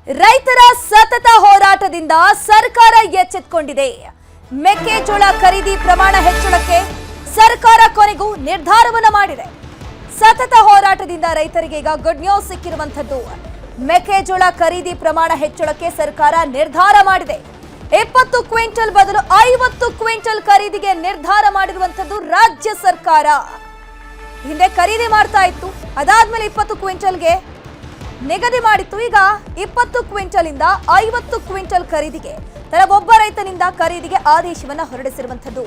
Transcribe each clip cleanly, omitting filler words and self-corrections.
ರೈತರ ಸತತ ಹೋರಾಟದಿಂದ ಸರ್ಕಾರ ಎಚ್ಚೆತ್ತುಕೊಂಡಿದೆ. ಮೆಕ್ಕೆಜೋಳ ಖರೀದಿ ಪ್ರಮಾಣ ಹೆಚ್ಚಳಕ್ಕೆ ಸರ್ಕಾರ ಕೊನೆಗೂ ನಿರ್ಧಾರವನ್ನು ಮಾಡಿದೆ. ಸತತ ಹೋರಾಟದಿಂದ ರೈತರಿಗೆ ಈಗ ಗುಡ್ ನ್ಯೂಸ್ ಸಿಕ್ಕಿರುವಂತದ್ದು. ಮೆಕ್ಕೆಜೋಳ ಖರೀದಿ ಪ್ರಮಾಣ ಹೆಚ್ಚಳಕ್ಕೆ ಸರ್ಕಾರ ನಿರ್ಧಾರ ಮಾಡಿದೆ. 20 ಕ್ವಿಂಟಲ್ ಬದಲು 50 ಕ್ವಿಂಟಲ್ ಖರೀದಿಗೆ ನಿರ್ಧಾರ ಮಾಡಿರುವಂತದ್ದು ರಾಜ್ಯ ಸರ್ಕಾರ. ಹಿಂದೆ ಖರೀದಿ ಮಾಡ್ತಾ ಇತ್ತು, ಅದಾದ್ಮೇಲೆ 20 ಕ್ವಿಂಟಲ್ಗೆ ನಿಗದಿ ಮಾಡಿತ್ತು. ಈಗ 20 ಕ್ವಿಂಟಲ್ ಇಂದ 50 ಕ್ವಿಂಟಲ್ ಖರೀದಿಗೆ ಒಬ್ಬ ರೈತನಿಂದ ಖರೀದಿಗೆ ಆದೇಶವನ್ನ ಹೊರಡಿಸಿರುವಂತದ್ದು.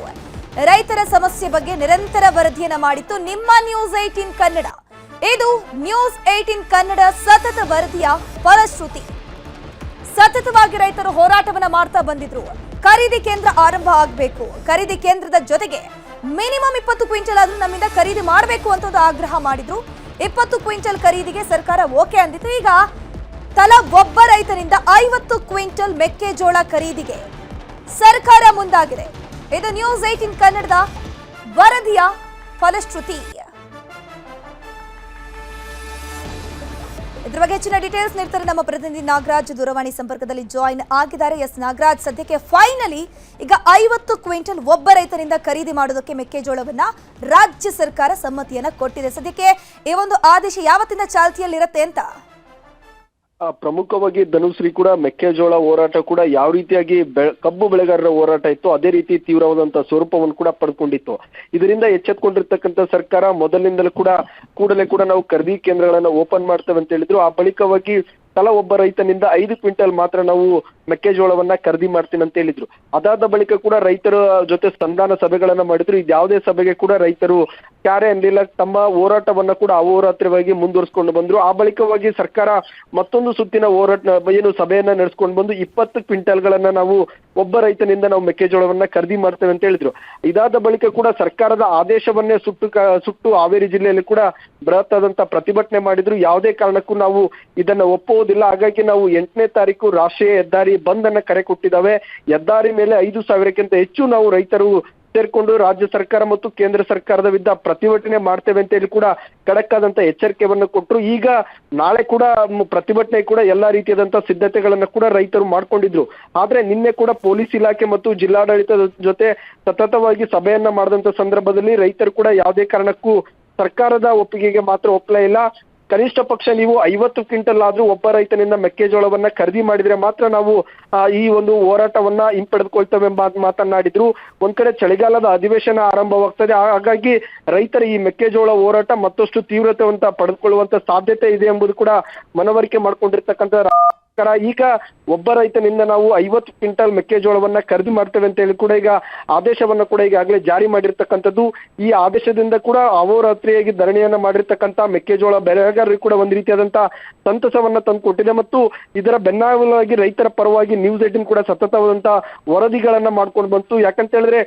ರೈತರ ಸಮಸ್ಯೆ ಬಗ್ಗೆ ನಿರಂತರ ವರದಿಯನ್ನ ಮಾಡಿತ್ತು ನಿಮ್ಮ ನ್ಯೂಸ್ 18 ಕನ್ನಡ. ಇದು ನ್ಯೂಸ್ 18 ಕನ್ನಡ ಸತತ ವರದಿಯ ಫಲಶ್ರುತಿ. ಸತತವಾಗಿ ರೈತರು ಹೋರಾಟವನ್ನ ಮಾಡ್ತಾ ಬಂದಿದ್ರು. ಖರೀದಿ ಕೇಂದ್ರ ಆರಂಭ ಆಗಬೇಕು, ಖರೀದಿ ಕೇಂದ್ರದ ಜೊತೆಗೆ ಮಿನಿಮಮ್ 20 ಕ್ವಿಂಟಲ್ ಆದ್ರೂ ನಮ್ಮಿಂದ ಖರೀದಿ ಮಾಡಬೇಕು ಅಂತ ಒಂದು ಆಗ್ರಹ ಮಾಡಿದ್ರು. 20 ಕ್ವಿಂಟಲ್ ಖರೀದಿಗೆ ಸರ್ಕಾರ ಓಕೆ ಅಂದಿತ್ತು. ಈಗ ತಲಾ ಒಬ್ಬ ರೈತನಿಂದ 50 ಕ್ವಿಂಟಲ್ ಮೆಕ್ಕೆಜೋಳ ಖರೀದಿಗೆ ಸರ್ಕಾರ ಮುಂದಾಗಿದೆ. ಇದು ನ್ಯೂಸ್ 18 ಕನ್ನಡದ ವರದಿಯ ಫಲಶ್ರುತಿ. ಇದರ ಬಗ್ಗೆ ಹೆಚ್ಚಿನ ಡೀಟೇಲ್ಸ್ ನೀಡ್ತಾರೆ ನಮ್ಮ ಪ್ರತಿನಿಧಿ ನಾಗರಾಜ್. ದೂರವಾಣಿ ಸಂಪರ್ಕದಲ್ಲಿ ಜಾಯಿನ್ ಆಗಿದ್ದಾರೆ. ಎಸ್ ನಾಗರಾಜ್, ಸದ್ಯಕ್ಕೆ ಫೈನಲಿ ಈಗ 50 ಕ್ವಿಂಟಲ್ ಒಬ್ಬ ರೈತನಿಂದ ಖರೀದಿ ಮಾಡೋದಕ್ಕೆ ಮೆಕ್ಕೆಜೋಳವನ್ನ ರಾಜ್ಯ ಸರ್ಕಾರ ಸಮ್ಮತಿಯನ್ನ ಕೊಟ್ಟಿದೆ. ಸದ್ಯಕ್ಕೆ ಈ ಒಂದು ಆದೇಶ ಯಾವತ್ತಿಂದ ಚಾಲ್ತಿಯಲ್ಲಿರುತ್ತೆ ಅಂತ? ಪ್ರಮುಖವಾಗಿ ಧನುಶ್ರೀ ಕೂಡ ಮೆಕ್ಕೆಜೋಳ ಹೋರಾಟ ಕೂಡ ಯಾವ ರೀತಿಯಾಗಿ ಕಬ್ಬು ಬೆಳೆಗಾರರ ಹೋರಾಟ ಇತ್ತು ಅದೇ ರೀತಿ ತೀವ್ರವಾದಂತಹ ಸ್ವರೂಪವನ್ನು ಕೂಡ ಪಡ್ಕೊಂಡಿತ್ತು. ಇದರಿಂದ ಎಚ್ಚೆತ್ತುಕೊಂಡಿರ್ತಕ್ಕಂಥ ಸರ್ಕಾರ ಮೊದಲಿನಿಂದಲೂ ಕೂಡಲೇ ನಾವು ಖರೀದಿ ಕೇಂದ್ರಗಳನ್ನ ಓಪನ್ ಮಾಡ್ತೇವೆ ಅಂತ ಹೇಳಿದ್ರು. ಆ ಬಳಿಕವಾಗಿ ತಲಾ ಒಬ್ಬ ರೈತನಿಂದ 5 ಕ್ವಿಂಟಲ್ ಮಾತ್ರ ನಾವು ಮೆಕ್ಕೆಜೋಳವನ್ನ ಖರೀದಿ ಮಾಡ್ತೀನಿ ಅಂತ ಹೇಳಿದ್ರು. ಅದಾದ ಬಳಿಕ ಕೂಡ ರೈತರ ಜೊತೆ ಸಂಧಾನ ಸಭೆಗಳನ್ನ ಮಾಡಿದ್ರು. ಇದ್ಯಾವುದೇ ಸಭೆಗೆ ಕೂಡ ರೈತರು ಕ್ಯಾರೆ ಅನ್ನಲಿಲ್ಲ. ತಮ್ಮ ಹೋರಾಟವನ್ನ ಕೂಡ ಅಹೋರಾತ್ರವಾಗಿ ಮುಂದುವರಿಸಿಕೊಂಡು ಬಂದ್ರು. ಆ ಬಳಿಕವಾಗಿ ಸರ್ಕಾರ ಮತ್ತೊಂದು ಸುತ್ತಿನ ಸಭೆಯನ್ನ ನಡೆಸ್ಕೊಂಡು ಬಂದು 20 ಕ್ವಿಂಟಲ್ಗಳನ್ನ ನಾವು ಒಬ್ಬ ರೈತನಿಂದ ನಾವು ಮೆಕ್ಕೆಜೋಳವನ್ನ ಖರೀದಿ ಮಾಡ್ತೇವೆ ಅಂತ ಹೇಳಿದ್ರು. ಇದಾದ ಬಳಿಕ ಕೂಡ ಸರ್ಕಾರದ ಆದೇಶವನ್ನೇ ಸುಟ್ಟು ಹಾವೇರಿ ಜಿಲ್ಲೆಯಲ್ಲಿ ಕೂಡ ಬೃಹತ್ ಆದಂತ ಪ್ರತಿಭಟನೆ ಮಾಡಿದ್ರು. ಯಾವುದೇ ಕಾರಣಕ್ಕೂ ನಾವು ಇದನ್ನ ಒಪ್ಪುವುದಿಲ್ಲ, ಹಾಗಾಗಿ ನಾವು 8ನೇ ತಾರೀಕು ರಾಷ್ಟ್ರೀಯ ಹೆದ್ದಾರಿ ಬಂದ್ ಅನ್ನ ಕರೆ ಕೊಟ್ಟಿದ್ದಾವೆ. ಹೆದ್ದಾರಿ ಮೇಲೆ 5,000ಕ್ಕಿಂತ ಹೆಚ್ಚು ನಾವು ರೈತರು ಸೇರ್ಕೊಂಡು ರಾಜ್ಯ ಸರ್ಕಾರ ಮತ್ತು ಕೇಂದ್ರ ಸರ್ಕಾರದ ವಿರುದ್ಧ ಪ್ರತಿಭಟನೆ ಮಾಡ್ತೇವೆ ಅಂತ ಹೇಳಿ ಕೂಡ ಖಡಕ್ ಆದಂತ ಎಚ್ಚರಿಕೆಯನ್ನು ಕೊಟ್ಟರು. ಈಗ ನಾಳೆ ಕೂಡ ಪ್ರತಿಭಟನೆ ಕೂಡ ಎಲ್ಲಾ ರೀತಿಯಾದಂತಹ ಸಿದ್ಧತೆಗಳನ್ನ ಕೂಡ ರೈತರು ಮಾಡ್ಕೊಂಡಿದ್ರು. ಆದ್ರೆ ನಿನ್ನೆ ಕೂಡ ಪೊಲೀಸ್ ಇಲಾಖೆ ಮತ್ತು ಜಿಲ್ಲಾಡಳಿತದ ಜೊತೆ ಸತತವಾಗಿ ಸಭೆಯನ್ನ ಮಾಡಿದಂತ ಸಂದರ್ಭದಲ್ಲಿ ರೈತರು ಕೂಡ ಯಾವುದೇ ಕಾರಣಕ್ಕೂ ಸರ್ಕಾರದ ಒಪ್ಪಿಗೆಗೆ ಮಾತ್ರ ಒಪ್ಪಲೇ ಇಲ್ಲ. ಕನಿಷ್ಠ ಪಕ್ಷ ನೀವು 50 ಕ್ವಿಂಟಲ್ ಆದ್ರೂ ಒಬ್ಬ ರೈತನಿಂದ ಮೆಕ್ಕೆಜೋಳವನ್ನ ಖರೀದಿ ಮಾಡಿದ್ರೆ ಮಾತ್ರ ನಾವು ಈ ಒಂದು ಹೋರಾಟವನ್ನ ಹಿಂಪಡೆದುಕೊಳ್ತೇವೆ ಎಂಬ ಮಾತನಾಡಿದ್ರು. ಒಂದ್ ಕಡೆ ಚಳಿಗಾಲದ ಅಧಿವೇಶನ ಆರಂಭವಾಗ್ತದೆ, ಹಾಗಾಗಿ ರೈತರ ಈ ಮೆಕ್ಕೆಜೋಳ ಹೋರಾಟ ಮತ್ತಷ್ಟು ತೀವ್ರತೆಯಂತ ಪಡೆದುಕೊಳ್ಳುವಂತ ಸಾಧ್ಯತೆ ಇದೆ ಎಂಬುದು ಕೂಡ ಮನವರಿಕೆ ಮಾಡ್ಕೊಂಡಿರ್ತಕ್ಕಂಥ ಈಗ ಒಬ್ಬ ರೈತನಿಂದ ನಾವು 50 ಕ್ವಿಂಟಲ್ ಮೆಕ್ಕೆಜೋಳವನ್ನ ಖರೀದಿ ಮಾಡ್ತೇವೆ ಅಂತ ಹೇಳಿ ಕೂಡ ಈಗ ಆದೇಶವನ್ನ ಕೂಡ ಈಗಾಗಲೇ ಜಾರಿ ಮಾಡಿರ್ತಕ್ಕಂಥದ್ದು. ಈ ಆದೇಶದಿಂದ ಕೂಡ ಅಹೋರಾತ್ರಿಯಾಗಿ ಧರಣಿಯನ್ನ ಮಾಡಿರ್ತಕ್ಕಂಥ ಮೆಕ್ಕೆಜೋಳ ಬೆಳೆಗಾರರಿಗೆ ಕೂಡ ಒಂದ್ ರೀತಿಯಾದಂತಹ ಸಂತಸವನ್ನ ತಂದು ಕೊಟ್ಟಿದೆ. ಮತ್ತು ಇದರ ಬೆನ್ನೆಲುಬಾಗಿ ರೈತರ ಪರವಾಗಿ ನ್ಯೂಸ್ 18 ಕೂಡ ಸತತವಾದಂತಹ ವರದಿಗಳನ್ನ ಮಾಡ್ಕೊಂಡು ಬಂತು. ಯಾಕಂತ ಹೇಳಿದ್ರೆ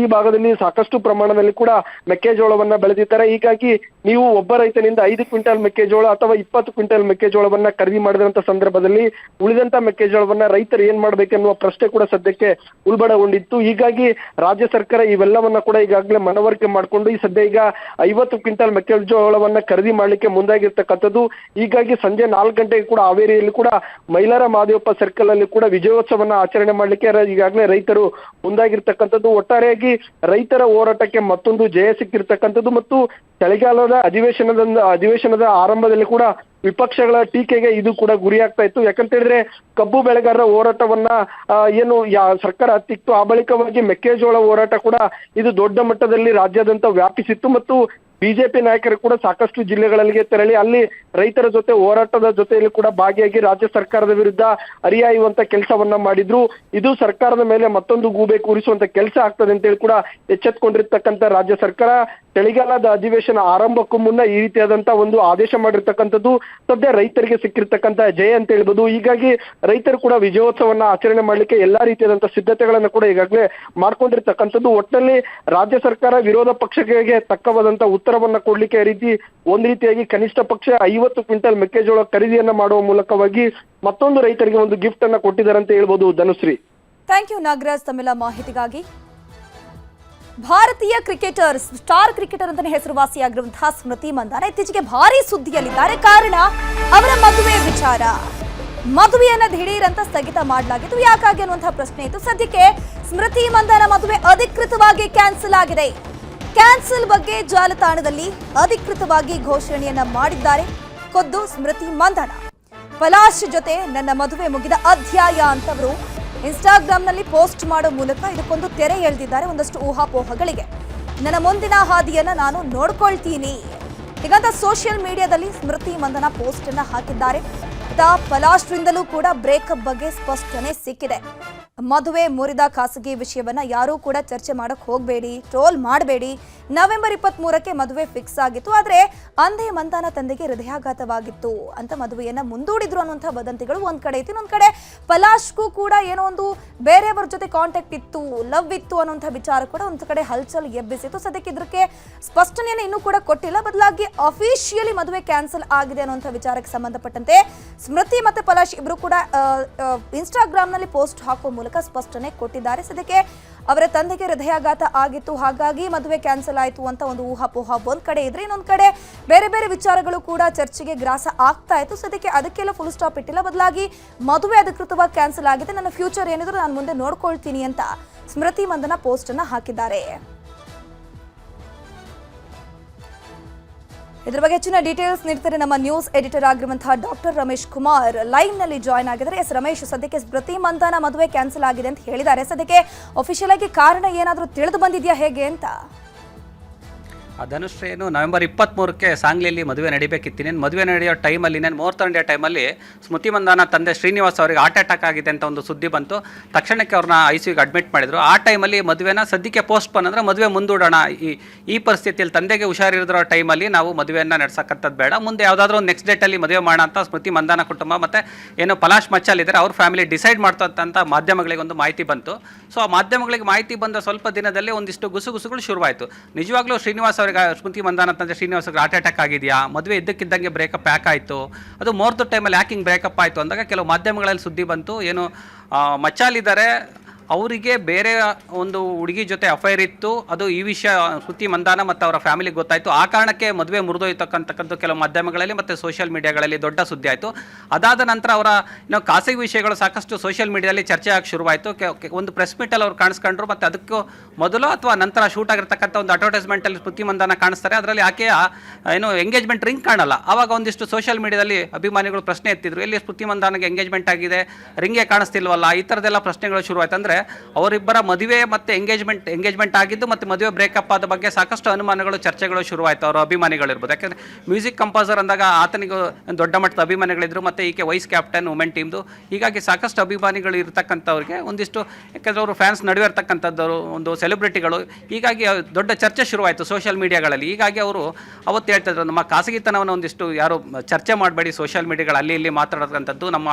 ಈ ಭಾಗದಲ್ಲಿ ಸಾಕಷ್ಟು ಪ್ರಮಾಣದಲ್ಲಿ ಕೂಡ ಮೆಕ್ಕೆಜೋಳವನ್ನ ಬೆಳೆದಿದ್ದಾರೆ. ಹೀಗಾಗಿ ನೀವು ಒಬ್ಬ ರೈತನಿಂದ 5 ಕ್ವಿಂಟಲ್ ಮೆಕ್ಕೆಜೋಳ ಅಥವಾ 20 ಕ್ವಿಂಟಲ್ ಮೆಕ್ಕೆಜೋಳವನ್ನ ಖರೀದಿ ಮಾಡಿದಂತ ಸಂದರ್ಭದಲ್ಲಿ ಉಳಿದಂತ ಮೆಕ್ಕೆಜೋಳವನ್ನ ರೈತರು ಏನ್ ಮಾಡ್ಬೇಕೆನ್ನುವ ಪ್ರಶ್ನೆ ಕೂಡ ಸದ್ಯಕ್ಕೆ ಉಲ್ಬಣಗೊಂಡಿತ್ತು. ಹೀಗಾಗಿ ರಾಜ್ಯ ಸರ್ಕಾರ ಇವೆಲ್ಲವನ್ನ ಕೂಡ ಈಗಾಗಲೇ ಮನವರಿಕೆ ಮಾಡಿಕೊಂಡು ಈ ಸದ್ಯ ಈಗ 50 ಕ್ವಿಂಟಲ್ ಮೆಕ್ಕೆಜೋಳವನ್ನ ಖರೀದಿ ಮಾಡ್ಲಿಕ್ಕೆ ಮುಂದಾಗಿರ್ತಕ್ಕಂಥದ್ದು. ಹೀಗಾಗಿ ಸಂಜೆ 4 ಗಂಟೆಗೆ ಕೂಡ ಹಾವೇರಿಯಲ್ಲಿ ಕೂಡ ಮೈಲಾರ ಮಹದೇವಪ್ಪ ಸರ್ಕಲ್ ಅಲ್ಲಿ ಕೂಡ ವಿಜಯೋತ್ಸವನ್ನ ಆಚರಣೆ ಮಾಡ್ಲಿಕ್ಕೆ ಈಗಾಗಲೇ ರೈತರು ಮುಂದಾಗಿರ್ತಕ್ಕಂಥದ್ದು. ಒಟ್ಟಾರೆಯಾಗಿ ರೈತರ ಹೋರಾಟಕ್ಕೆ ಮತ್ತೊಂದು ಜಯ ಸಿಕ್ಕಿರ್ತಕ್ಕಂಥದ್ದು. ಮತ್ತು ಚಳಿಗಾಲದ ಅಧಿವೇಶನದ ಆರಂಭದಲ್ಲಿ ಕೂಡ ವಿಪಕ್ಷಗಳ ಟೀಕೆಗೆ ಇದು ಕೂಡ ಗುರಿಯಾಗ್ತಾ ಇತ್ತು. ಯಾಕಂತ ಹೇಳಿದ್ರೆ ಕಬ್ಬು ಬೆಳೆಗಾರರ ಹೋರಾಟವನ್ನ ಸರ್ಕಾರ ಹತ್ತಿತ್ತು. ಆ ಬಳಿಕವಾಗಿ ಮೆಕ್ಕೆಜೋಳ ಹೋರಾಟ ಕೂಡ ಇದು ದೊಡ್ಡ ಮಟ್ಟದಲ್ಲಿ ರಾಜ್ಯಾದ್ಯಂತ ವ್ಯಾಪಿಸಿತ್ತು. ಮತ್ತು ಬಿಜೆಪಿ ನಾಯಕರು ಕೂಡ ಸಾಕಷ್ಟು ಜಿಲ್ಲೆಗಳಿಗೆ ತೆರಳಿ ಅಲ್ಲಿ ರೈತರ ಜೊತೆ ಹೋರಾಟದ ಜೊತೆಯಲ್ಲಿ ಕೂಡ ಭಾಗಿಯಾಗಿ ರಾಜ್ಯ ಸರ್ಕಾರದ ವಿರುದ್ಧ ಹರಿಯಾಯುವಂತ ಕೆಲಸವನ್ನ ಮಾಡಿದ್ರು. ಇದು ಸರ್ಕಾರದ ಮೇಲೆ ಮತ್ತೊಂದು ಗೂಬೆ ಕೂರಿಸುವಂತ ಕೆಲಸ ಆಗ್ತದೆ ಅಂತ ಹೇಳಿ ಕೂಡ ಎಚ್ಚೆತ್ತುಕೊಂಡಿರ್ತಕ್ಕಂಥ ರಾಜ್ಯ ಸರ್ಕಾರ ಚಳಿಗಾಲದ ಅಧಿವೇಶನ ಆರಂಭಕ್ಕೂ ಮುನ್ನ ಈ ರೀತಿಯಾದಂತಹ ಒಂದು ಆದೇಶ ಮಾಡಿರ್ತಕ್ಕಂಥದ್ದು ಸದ್ಯ ರೈತರಿಗೆ ಸಿಕ್ಕಿರ್ತಕ್ಕಂಥ ಜಯ ಅಂತ ಹೇಳ್ಬೋದು. ಹೀಗಾಗಿ ರೈತರು ಕೂಡ ವಿಜಯೋತ್ಸವನ್ನ ಆಚರಣೆ ಮಾಡ್ಲಿಕ್ಕೆ ಎಲ್ಲಾ ರೀತಿಯಾದಂತಹ ಸಿದ್ಧತೆಗಳನ್ನ ಕೂಡ ಈಗಾಗಲೇ ಮಾಡ್ಕೊಂಡಿರ್ತಕ್ಕಂಥದ್ದು. ಒಟ್ಟಲ್ಲಿ ರಾಜ್ಯ ಸರ್ಕಾರ ವಿರೋಧ ಪಕ್ಷಗಳಿಗೆ ತಕ್ಕವಾದಂತ ಉತ್ತರವನ್ನ ಕೊಡ್ಲಿಕ್ಕೆ ಒಂದ್ ರೀತಿಯಾಗಿ ಕನಿಷ್ಠ ಪಕ್ಷ 50 ಕ್ವಿಂಟಲ್ ಮೆಕ್ಕೆಜೋಳ ಖರೀದಿಯನ್ನ ಮಾಡುವ ಮೂಲಕವಾಗಿ ಮತ್ತೊಂದು ರೈತರಿಗೆ ಒಂದು ಗಿಫ್ಟ್ ಅನ್ನ ಕೊಟ್ಟಿದ್ದಾರೆ ಅಂತ ಹೇಳ್ಬೋದು. ಧನುಶ್ರೀ, ಥ್ಯಾಂಕ್ ಯು ನಾಗರಾಜ್ ತಮ್ಮೆಲ್ಲ ಮಾಹಿತಿಗಾಗಿ. ಭಾರತೀಯ ಕ್ರಿಕೆಟರ್ ಸ್ಟಾರ್ ಕ್ರಿಕೆಟರ್ ಅಂತಾನೆ ಹೆಸರುವಾಸಿಯಾಗಿರುವಂತಹ ಸ್ಮೃತಿ ಮಂದಾನ ಇತ್ತೀಚೆಗೆ ಭಾರಿ ಸುದ್ದಿಯಲ್ಲಿದ್ದಾರೆ. ಕಾರಣ ಅವರ ಮದುವೆ ವಿಚಾರ. ಮದುವೆಯನ್ನ ದಿಢೀರಂತ ಸ್ಥಗಿತ ಮಾಡಲಾಗಿತ್ತು. ಯಾಕಾಗಿ ಅನ್ನುವಂತಹ ಪ್ರಶ್ನೆ ಇತ್ತು. ಸದ್ಯಕ್ಕೆ ಸ್ಮೃತಿ ಮಂದನ ಮದುವೆ ಅಧಿಕೃತವಾಗಿ ಕ್ಯಾನ್ಸಲ್ ಆಗಿದೆ. ಕ್ಯಾನ್ಸಲ್ ಬಗ್ಗೆ ಜಾಲತಾಣದಲ್ಲಿ ಅಧಿಕೃತವಾಗಿ ಘೋಷಣೆಯನ್ನ ಮಾಡಿದ್ದಾರೆ ಖುದ್ದು ಸ್ಮೃತಿ ಮಂದನ. ಪಲಾಶ್ ಜೊತೆ ನನ್ನ ಮದುವೆ ಮುಗಿದ ಅಧ್ಯಾಯ ಅಂತವರು ಇನ್ಸ್ಟಾಗ್ರಾಂನಲ್ಲಿ ಪೋಸ್ಟ್ ಮಾಡೋ ಮೂಲಕ ಇದಕ್ಕೊಂದು ತೆರೆ ಎಳೆದಿದ್ದಾರೆ. ಒಂದಷ್ಟು ಊಹಾಪೋಹಗಳಿಗೆ ನನ್ನ ಮುಂದಿನ ಹಾದಿಯನ್ನ ನಾನು ನೋಡ್ಕೊಳ್ತೀನಿ ಹೀಗಂತ ಸೋಷಿಯಲ್ ಮೀಡಿಯಾದಲ್ಲಿ ಸ್ಮೃತಿ ಮಂದನ ಪೋಸ್ಟ್ ಅನ್ನ ಹಾಕಿದ್ದಾರೆ. ಪಲಾಶ್ರಿಂದಲೂ ಕೂಡ ಬ್ರೇಕಪ್ ಬಗ್ಗೆ ಸ್ಪಷ್ಟನೆ ಸಿಕ್ಕಿದೆ. ಮದುವೆ ಮುರಿದ ಖಾಸಗಿ ವಿಷಯವನ್ನ ಯಾರೂ ಕೂಡ ಚರ್ಚೆ ಮಾಡಕ್ ಹೋಗಬೇಡಿ, ಟ್ರೋಲ್ ಮಾಡಬೇಡಿ. ನವೆಂಬರ್ 23ಕ್ಕೆ ಮದುವೆ ಫಿಕ್ಸ್ ಆಗಿತ್ತು. ಆದ್ರೆ ಅಂದೇ ಮಂದನ ತಂದೆಗೆ ಹೃದಯಾಘಾತವಾಗಿತ್ತು ಅಂತ ಮದುವೆಯನ್ನ ಮುಂದೂಡಿದ್ರು ಅನ್ನುವಂಥ ವದಂತಿಗಳು ಒಂದ್ ಕಡೆ ಇತ್ತು. ಇನ್ನೊಂದ್ ಕಡೆ ಪಲಾಶ್ಗೂ ಕೂಡ ಏನೋ ಒಂದು ಬೇರೆಯವರ ಜೊತೆ ಕಾಂಟ್ಯಾಕ್ಟ್ ಇತ್ತು, ಲವ್ ಇತ್ತು ಅನ್ನುವಂಥ ವಿಚಾರ ಕೂಡ ಒಂದ್ ಕಡೆ ಹಲ್ಚಲ್ ಎಬ್ಬಿಸಿತ್ತು. ಸದ್ಯಕ್ಕೆ ಇದಕ್ಕೆ ಸ್ಪಷ್ಟನೆಯನ್ನು ಇನ್ನೂ ಕೂಡ ಕೊಟ್ಟಿಲ್ಲ. ಬದಲಾಗಿ ಅಫಿಷಿಯಲಿ ಮದುವೆ ಕ್ಯಾನ್ಸಲ್ ಆಗಿದೆ ಅನ್ನುವಂಥ ವಿಚಾರಕ್ಕೆ ಸಂಬಂಧಪಟ್ಟಂತೆ ಸ್ಮೃತಿ ಮತ್ತೆ ಪಲಾಶ್ ಇಬ್ರು ಕೂಡ ಇನ್ಸ್ಟಾಗ್ರಾಂನಲ್ಲಿ ಪೋಸ್ಟ್ ಹಾಕೋ ಮೂಲಕ ಸ್ಪಷ್ಟನೆ ಕೊಟ್ಟಿದ್ದಾರೆ. ಸದ್ಯಕ್ಕೆ ಅವರ ತಂದೆಗೆ ಹೃದಯಾಘಾತ ಆಗಿತ್ತು, ಹಾಗಾಗಿ ಮದುವೆ ಕ್ಯಾನ್ಸಲ್ ಆಯಿತು ಅಂತ ಒಂದು ಊಹಾಪೋಹ ಒಂದ್ ಕಡೆ ಇದ್ರೆ, ಇನ್ನೊಂದ್ ಕಡೆ ಬೇರೆ ಬೇರೆ ವಿಚಾರಗಳು ಕೂಡ ಚರ್ಚೆಗೆ ಗ್ರಾಸ ಆಗ್ತಾ ಇತ್ತು. ಸದ್ಯಕ್ಕೆ ಅದಕ್ಕೆಲ್ಲ ಫುಲ್ ಸ್ಟಾಪ್ ಇಟ್ಟಿಲ್ಲ. ಬದಲಾಗಿ ಮದುವೆ ಅಧಿಕೃತವಾಗಿ ಕ್ಯಾನ್ಸಲ್ ಆಗಿದೆ, ನನ್ನ ಫ್ಯೂಚರ್ ಏನಿದ್ರು ನಾನು ಮುಂದೆ ನೋಡ್ಕೊಳ್ತೀನಿ ಅಂತ ಸ್ಮೃತಿ ಮಂದನ ಪೋಸ್ಟ್ ಅನ್ನ ಹಾಕಿದ್ದಾರೆ. ಇದರ ಬಗ್ಗೆ ಹೆಚ್ಚಿನ ಡೀಟೇಲ್ಸ್ ನೀಡ್ತಾರೆ ನಮ್ಮ ನ್ಯೂಸ್ ಎಡಿಟರ್ ಆಗಿರುವಂತಹ ಡಾಕ್ಟರ್ ರಮೇಶ್ ಕುಮಾರ್ ಲೈವ್ ನಲ್ಲಿ ಜಾಯ್ನ್ ಆಗಿದ್ದಾರೆ. ಎಸ್ ರಮೇಶ್, ಸದ್ಯಕ್ಕೆ ಸ್ಮೃತಿ ಮಂದನ ಮದುವೆ ಕ್ಯಾನ್ಸಲ್ ಆಗಿದೆ ಅಂತ ಹೇಳಿದ್ದಾರೆ. ಸದ್ಯಕ್ಕೆ ಅಫಿಷಿಯಲ್ ಆಗಿ ಕಾರಣ ಏನಾದರೂ ತಿಳಿದು ಬಂದಿದೆಯಾ ಹೇಗೆ ಅಂತ? ಧನುಶ್ರೀ ಏನು ನವೆಂಬರ್ 23ಕ್ಕೆ ಸಾಂಗ್ಲಿಯಲ್ಲಿ ಮದುವೆ ನಡಿಬೇಕಿತ್ತು. ಮದುವೆ ನಡೆಯೋ ಟೈಮಲ್ಲಿ ಮುಹೂರ್ತ ನಡೆಯೋ ಟೈಮಲ್ಲಿ ಸ್ಮೃತಿ ಮಂದನ ತಂದೆ ಶ್ರೀನಿವಾಸ್ ಅವರಿಗೆ ಹಾರ್ಟ್ ಅಟ್ಯಾಕ್ ಆಗಿದೆ ಅಂತ ಒಂದು ಸುದ್ದಿ ಬಂತು. ತಕ್ಷಣಕ್ಕೆ ಅವ್ರನ್ನ ICUಗೆ ಅಡ್ಮಿಟ್ ಮಾಡಿದ್ರು. ಆ ಟೈಮಲ್ಲಿ ಮದುವೆನ ಸದ್ಯಕ್ಕೆ ಪೋಸ್ಟ್ಪೋನ್ ಅಂದರೆ ಮದುವೆ ಮುಂದೂಡೋಣ, ಈ ಪರಿಸ್ಥಿತಿಯಲ್ಲಿ ತಂದೆಗೆ ಹುಷಾರಿರೋ ಟೈಮಲ್ಲಿ ನಾವು ಮದುವೆಯನ್ನು ನಡೆಸಕ್ಕಂಥದ್ದು ಬೇಡ, ಮುಂದೆ ಯಾವುದಾದ್ರೂ ಒಂದು ನೆಕ್ಸ್ಟ್ ಡೇಟಲ್ಲಿ ಮದುವೆ ಮಾಡೋಣ ಅಂತ ಸ್ಮೃತಿ ಮಂದನ ಕುಟುಂಬ ಮತ್ತು ಏನು ಪಲಾಶ್ ಮಚ್ಚಲ್ ಇದ್ದಾರೆ ಅವ್ರ ಫ್ಯಾಮಿಲಿ ಡಿಸೈಡ್ ಮಾಡ್ತಂತ ಮಾಧ್ಯಮಗಳಿಗೆ ಒಂದು ಮಾಹಿತಿ ಬಂತು. ಸೊ ಆ ಮಾಧ್ಯಮಗಳಿಗೆ ಮಾಹಿತಿ ಬಂದ ಸ್ವಲ್ಪ ದಿನದಲ್ಲಿ ಒಂದಿಷ್ಟು ಗುಸುಗುಸುಗಳು ಶುರುವಾಯಿತು. ನಿಜವಾಗ್ಲೂ ಶ್ರೀನಿವಾಸ್ ಸ್ಮೃತಿ ಮಂದನ ತಂದೆ ಶ್ರೀನಿವಾಸ್ ಹಾರ್ಟ್ ಅಟ್ಯಾಕ್ ಆಗಿದೆಯಾ, ಮದುವೆ ಇದ್ದಕ್ಕಿದ್ದಂಗೆ ಬ್ರೇಕಪ್ ಯಾಕೆ ಆಯಿತು, ಅದು ಮುಹೂರ್ತ ಟೈಮಲ್ಲಿ ಯಾಕಿಂಗ್ ಬ್ರೇಕಪ್ ಆಯಿತು ಅಂದಾಗ ಕೆಲವು ಮಾಧ್ಯಮಗಳಲ್ಲಿ ಸುದ್ದಿ ಬಂತು. ಏನು ಮಚ್ಚಾಲ್ ಇದ್ದಾರೆ, ಅವರಿಗೆ ಬೇರೆ ಒಂದು ಹುಡುಗಿ ಜೊತೆ ಅಫೈರ್ ಇತ್ತು, ಅದು ಈ ವಿಷಯ ಸ್ಮೃತಿ ಮಂದನ ಮತ್ತು ಅವರ ಫ್ಯಾಮಿಲಿಗೆ ಗೊತ್ತಾಯಿತು. ಆ ಕಾರಣಕ್ಕೆ ಮದುವೆ ಮುರಿದೋಯ್ತಕ್ಕಂಥದ್ದು ಕೆಲವು ಮಾಧ್ಯಮಗಳಲ್ಲಿ ಮತ್ತು ಸೋಷಿಯಲ್ ಮೀಡಿಯಾಗಳಲ್ಲಿ ದೊಡ್ಡ ಸುದ್ದಿ ಆಯಿತು. ಅದಾದ ನಂತರ ಅವರ ಖಾಸಗಿ ವಿಷಯಗಳು ಸಾಕಷ್ಟು ಸೋಷಿಯಲ್ ಮೀಡಿಯಾದಲ್ಲಿ ಚರ್ಚೆ ಆಗಿ ಶುರುವಾಯಿತು. ಒಂದು ಪ್ರೆಸ್ ಮೀಟಲ್ಲಿ ಅವ್ರು ಕಾಣಿಸ್ಕೊಂಡ್ರು, ಮತ್ತು ಅದಕ್ಕೂ ಮೊದಲು ಅಥವಾ ನಂತರ ಶೂಟ್ ಆಗಿರ್ತಕ್ಕಂಥ ಒಂದು ಅಡ್ವರ್ಟೈಸ್ಮೆಂಟಲ್ಲಿ ಸ್ಮೃತಿ ಮಂದನ ಕಾಣಿಸ್ತಾರೆ. ಅದರಲ್ಲಿ ಆಕೆಯ ಎಂಗೇಜ್ಮೆಂಟ್ ರಿಂಗ್ ಕಾಣಲ್ಲ. ಆವಾಗ ಒಂದಿಷ್ಟು ಸೋಷಿಯಲ್ ಮೀಡಿಯಾದಲ್ಲಿ ಅಭಿಮಾನಿಗಳು ಪ್ರಶ್ನೆ ಎತ್ತಿದ್ರು, ಎಲ್ಲಿ ಸ್ಮೃತಿ ಮಂದನಗೆ ಎಂಗೇಜ್ಮೆಂಟ್ ಆಗಿದೆ, ರಿಂಗೇ ಕಾಣಿಸ್ತಿಲ್ವಲ್ಲ, ಈ ಥರದ್ದೆಲ್ಲ ಪ್ರಶ್ನೆಗಳು ಶುರುವಾಯಿತು. ಅಂದರೆ ಅವರಿಬ್ಬರ ಮದುವೆ ಮತ್ತು ಎಂಗೇಜ್ಮೆಂಟ್ ಆಗಿದ್ದು ಮತ್ತು ಮದುವೆ ಬ್ರೇಕಪ್ ಆದ ಬಗ್ಗೆ ಸಾಕಷ್ಟು ಅನುಮಾನಗಳು, ಚರ್ಚೆಗಳು ಶುರುವಾಯಿತು ಅವರ ಅಭಿಮಾನಿಗಳಿರ್ಬೋದು. ಯಾಕೆಂದರೆ ಮ್ಯೂಸಿಕ್ ಕಂಪೋಸರ್ ಅಂದಾಗ ಆತನಿಗೂ ದೊಡ್ಡ ಮಟ್ಟದ ಅಭಿಮಾನಿಗಳಿದ್ರು, ಮತ್ತು ಈಕೆ ವೈಸ್ ಕ್ಯಾಪ್ಟನ್ ವುಮೆನ್ ಟೀಮ್ದು. ಹೀಗಾಗಿ ಸಾಕಷ್ಟು ಅಭಿಮಾನಿಗಳು ಇರ್ತಕ್ಕಂಥವ್ರಿಗೆ ಒಂದಿಷ್ಟು, ಯಾಕೆಂದರೆ ಅವರು ಫ್ಯಾನ್ಸ್ ನಡುವೆ ಇರ್ತಕ್ಕಂಥದ್ದು ಒಂದು ಸೆಲೆಬ್ರಿಟಿಗಳು, ಹೀಗಾಗಿ ದೊಡ್ಡ ಚರ್ಚೆ ಶುರುವಾಯಿತು ಸೋಷಿಯಲ್ ಮೀಡಿಯಾಗಳಲ್ಲಿ. ಹೀಗಾಗಿ ಅವರು ಅವತ್ತು ಹೇಳ್ತಾಯಿದ್ರು, ನಮ್ಮ ಖಾಸಗಿತನವನ್ನು ಒಂದಿಷ್ಟು ಯಾರು ಚರ್ಚೆ ಮಾಡಬೇಡಿ ಸೋಷಿಯಲ್ ಮೀಡಿಯಾಗಳು ಅಲ್ಲಿ ಇಲ್ಲಿ ಮಾತಾಡೋದಂಥದ್ದು, ನಮ್ಮ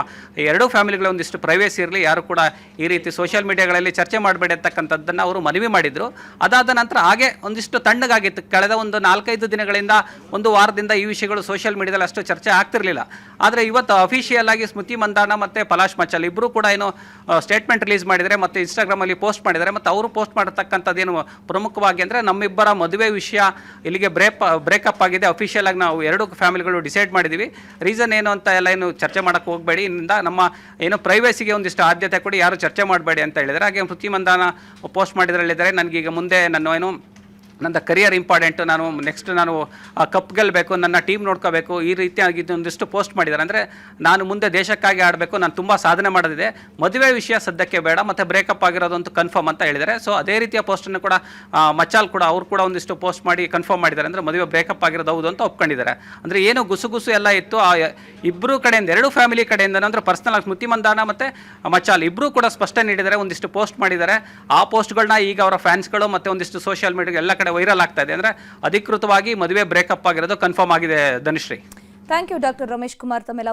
ಎರಡೂ ಫ್ಯಾಮಿಲಿಗಳ ಒಂದಿಷ್ಟು ಪ್ರೈವೇಸಿ ಇರಲಿ, ಯಾರು ಕೂಡ ಈ ರೀತಿ ಸೋಷಿಯಲ್ ಮೀಡಿಯಾಗಳಲ್ಲಿ ಚರ್ಚೆ ಮಾಡಬೇಡಿ ಅಂತಕ್ಕಂಥದ್ದನ್ನು ಅವರು ಮನವಿ ಮಾಡಿದರು. ಅದಾದ ನಂತರ ಹಾಗೆ ಒಂದಿಷ್ಟು ತಣ್ಣಗಾಗಿತ್ತು. ಕಳೆದ ಒಂದು 4-5 ದಿನಗಳಿಂದ, ಒಂದು ವಾರದಿಂದ ಈ ವಿಷಯಗಳು ಸೋಷಿಯಲ್ ಮೀಡಿಯಾದಲ್ಲಿ ಅಷ್ಟು ಚರ್ಚೆ ಆಗ್ತಿರಲಿಲ್ಲ. ಆದರೆ ಇವತ್ತು ಅಫಿಷಿಯಲ್ ಆಗಿ ಸ್ಮೃತಿ ಮಂದನ ಮತ್ತು ಪಲಾಶ್ ಮಚ್ಚಲ್ ಇಬ್ಬರು ಕೂಡ ಏನು ಸ್ಟೇಟ್ಮೆಂಟ್ ರಿಲೀಸ್ ಮಾಡಿದರೆ ಮತ್ತು ಇನ್ಸ್ಟಾಗ್ರಾಮಲ್ಲಿ ಪೋಸ್ಟ್ ಮಾಡಿದ್ದಾರೆ. ಮತ್ತು ಅವರು ಪೋಸ್ಟ್ ಮಾಡತಕ್ಕಂಥದ್ದೇನು ಪ್ರಮುಖವಾಗಿ ಅಂದರೆ, ನಮ್ಮಿಬ್ಬರ ಮದುವೆ ವಿಷಯ ಇಲ್ಲಿಗೆ ಬ್ರೇಕಪ್ ಆಗಿದೆ, ಅಫಿಷಿಯಲ್ ಆಗಿ ನಾವು ಎರಡು ಫ್ಯಾಮಿಲಿಗಳು ಡಿಸೈಡ್ ಮಾಡಿದ್ದೀವಿ, ರೀಸನ್ ಏನು ಅಂತ ಎಲ್ಲ ಏನು ಚರ್ಚೆ ಮಾಡೋಕ್ಕೆ ಹೋಗಬೇಡಿ, ಇನ್ನಿಂದ ನಮ್ಮ ಏನು ಪ್ರೈವೇಸಿಗೆ ಒಂದಿಷ್ಟು ಆದ್ಯತೆ ಕೊಡಿ, ಯಾರು ಚರ್ಚೆ ಮಾಡಬೇಡಿ ಅಂತ ಹೇಳಿದರೆ. ಹಾಗೆ ಸ್ಮೃತಿ ಮಂದನ ಪೋಸ್ಟ್ ಮಾಡಿದ್ರಲ್ಲಿದ್ದಾರೆ, ನನಗೀಗ ಮುಂದೆ ನನ್ನ ಕರಿಯರ್ ಇಂಪಾರ್ಟೆಂಟು, ನಾನು ಕಪ್ ಗೆಲ್ಲಬೇಕು, ನನ್ನ ಟೀಮ್ ನೋಡ್ಕೋಬೇಕು, ಈ ರೀತಿಯಾಗಿ ಒಂದಿಷ್ಟು ಪೋಸ್ಟ್ ಮಾಡಿದ್ದಾರೆ. ಅಂದರೆ ನಾನು ಮುಂದೆ ದೇಶಕ್ಕಾಗಿ ಆಡಬೇಕು, ನಾನು ತುಂಬ ಸಾಧನೆ ಮಾಡೋದಿದೆ, ಮದುವೆ ವಿಷಯ ಸದ್ಯಕ್ಕೆ ಬೇಡ, ಮತ್ತು ಬ್ರೇಕಪ್ ಆಗಿರೋದಂತೂ ಕನ್ಫರ್ಮ್ ಅಂತ ಹೇಳಿದ್ದಾರೆ. ಸೊ ಅದೇ ರೀತಿಯ ಪೋಸ್ಟನ್ನು ಕೂಡ ಮಚ್ಚಾಲ್ ಕೂಡ ಅವರು ಕೂಡ ಒಂದಿಷ್ಟು ಪೋಸ್ಟ್ ಮಾಡಿ ಕನ್ಫರ್ಮ್ ಮಾಡಿದ್ದಾರೆ. ಅಂದರೆ ಮದುವೆ ಬ್ರೇಕಪ್ ಆಗಿರೋದು ಹೌದು ಅಂತ ಒಪ್ಕೊಂಡಿದ್ದಾರೆ. ಅಂದರೆ ಏನು ಗುಸುಗುಸು ಎಲ್ಲ ಇತ್ತು ಆ ಇಬ್ಬರು ಕಡೆಯಿಂದ, ಎರಡು ಫ್ಯಾಮಿಲಿ ಕಡೆಯಿಂದ, ಅಂದರೆ ಪರ್ಸ್ನಲ್ ಆಗಿ ಸ್ಮೃತಿ ಮಂದನ ಮತ್ತು ಮಚ್ಚಾಲ್ ಇಬ್ಬರು ಕೂಡ ಸ್ಪಷ್ಟನೆ ನೀಡಿದ್ದಾರೆ, ಒಂದಿಷ್ಟು ಪೋಸ್ಟ್ ಮಾಡಿದ್ದಾರೆ. ಆ ಪೋಸ್ಟ್ಗಳನ್ನ ಈಗ ಅವರ ಫ್ಯಾನ್ಸ್ಗಳು ಮತ್ತು ಒಂದಿಷ್ಟು ಸೋಷಿಯಲ್ ಮೀಡಿಯಾ ಎಲ್ಲ ಕಡೆ ವೈರಲ್ ಆಗ್ತಾ ಇದೆ. ಅಂದ್ರೆ ಅಧಿಕೃತವಾಗಿ ಮದುವೆ ಬ್ರೇಕಪ್ ಆಗಿರೋದು ಕನ್ಫರ್ಮ್ ಆಗಿದೆ Dhanushree. Thank you doctor Ramesh Kumar ತಮ್ಮೆಲ್ಲ